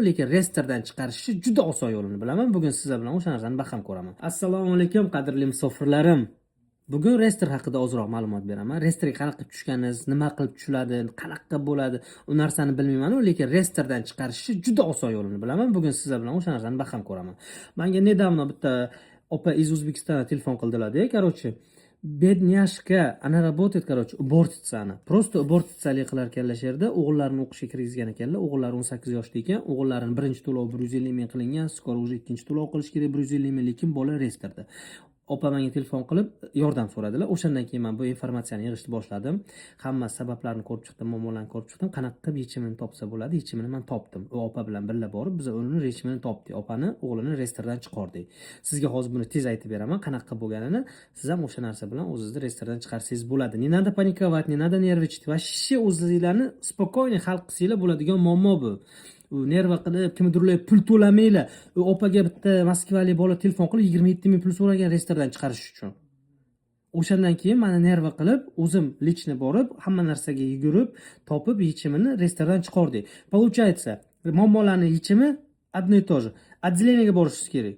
lekin reyestrdan chiqarishni juda oson yo'lini bilaman. Bugun sizlar bilan o'sha narsani baham ko'raman. Assalomu alaykum qadrli musofirlarim. Bugun reyestr haqida ozroq ma'lumot beraman. Reyestrga qanaqa tushganingiz, nima qilib tushiladi, qanaqa bo'ladi, u narsani bilmayman, lekin reyestrdan chiqarishni juda oson yo'lini bilaman. Bugun sizlar bilan o'sha narsani baham ko'raman. Menga недавно bitta opa iz O'zbekistondan telefon qildilar-da, короче, bednyashka ana работает, короче, уборщицani. Просто уборщицalik qilar ekanlar shu yerda, o'g'illarini o'qishga kirgizgan ekanlar. O'g'illari 18 yoshda ekan. O'g'illarini birinchi to'lov 150 ming qilingan, skoro уже ikkinchi to'lov qilish kerak 150 ming, lekin bola reyestrda. Opa menga telefon qilib yordam so'radilar. O'shandan keyin men bu informatsiyani yig'ishni boshladim. Hamma sabablarini ko'rib chiqdim, muammolarni ko'rib chiqdim. Qanaqa qilib yechimini topsa bo'ladi, yechimini men topdim. U opa bilan birga borib, biz uni yechimini topdik. Opani o'g'lini reyestrdan chiqardik. Sizga hozir buni tez aytib beraman, qanaqa bo'lganini. Siz ham o'sha narsa bilan o'zingizni reyestrdan chiqarsangiz bo'ladi. Не надо panikovать, не надо нервничать. Вообще o'zingizlarni spokойно hal qilsanglar bo'ladigan muammo bu. U nerva qilib, kimdirlar pul to'lamaylar. U opaga bitta Moskvalik bola telefon qilib 27 ming pul so'ragan reyestrdan chiqarish uchun. O'shandan keyin meni nerva qilib, o'zim lично borib, hamma narsaga yugurib, topib yechimini reyestrdan chiqardik. Получается, muammolarning yechimi одно и то же. Отделениyaga borishingiz kerak.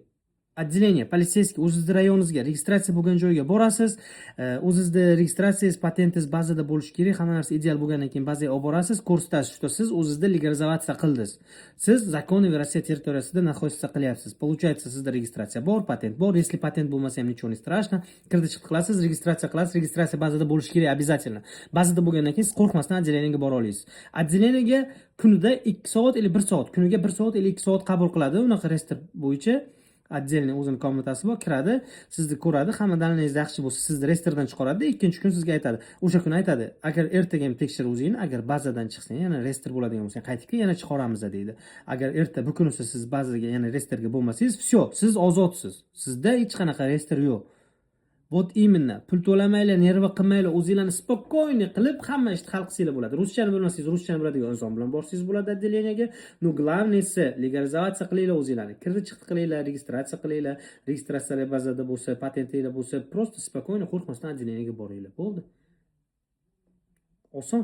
Отделение, полицейский, o'zingizning rayoningizga, registratsiya bo'lgan joyga borasiz. O'zingizning registratsiyangiz, patentingiz bazada bo'lishi kerak. Hamma narsa ideal bo'lgandan keyin bazaga olib borasiz. Ko'rsatasiz, что siz o'zingizda legalizatsiya qildingiz. Siz законный Rossiya territoriyasida naходитесь qilyapsiz. Получается, sizda registratsiya bor, patent bor. Если patent bo'lmasa ham ничего не страшно. Kirdi chiqdi qilasiz, registratsiya qilasiz. Registratsiya bazada bo'lishi kerak обязательно. Bazada bo'lgandan keyin siz qo'rqmasdan отделениyaga bora olasiz. Отделениyaga kunida 2 soat или 1 soat, kuniga 1 soat или 2 soat qabul qiladi. Unaqa reyestr bo'yicha отдельный o'zining kommunikasi bor, kiradi, sizni ko'radi, hamma dalilingiz yaxshi bo'lsa, sizni reyestrdan chiqaradi, ikkinchi kun sizga aytadi. O'sha kun aytadi, agar ertaga ham tekshirib o'zingni, agar bazadan chiqsang, yana reyestr bo'ladigan bo'lsa, qaytib kel, yana chiqaramiz deydi. Agar erta bu kunisi siz bazaga, yana reyestrga bo'lmasangiz, все, siz ozodsiz. Sizda hech qanaqa reyestr yo'q. Вот именно. Pul to'lamaylar, nerva qilmaylar, o'zinglarni spokойно qilib hamma ishni hal qilsanglar bo'ladi. Ruschani bilmasangiz, ruschani biladigan inson bilan borsangiz bo'ladi отделениyaga. No главныйsi legalizatsiya qilinglar o'zinglarni. Kirdi chiqdi qilinglar, registratsiya qilinglar. Registratsiya bazada bo'lsa, patentinglar bo'lsa, просто spokойно qo'rqmasdan отделениyaga boringlar. Bo'ldi. Oson.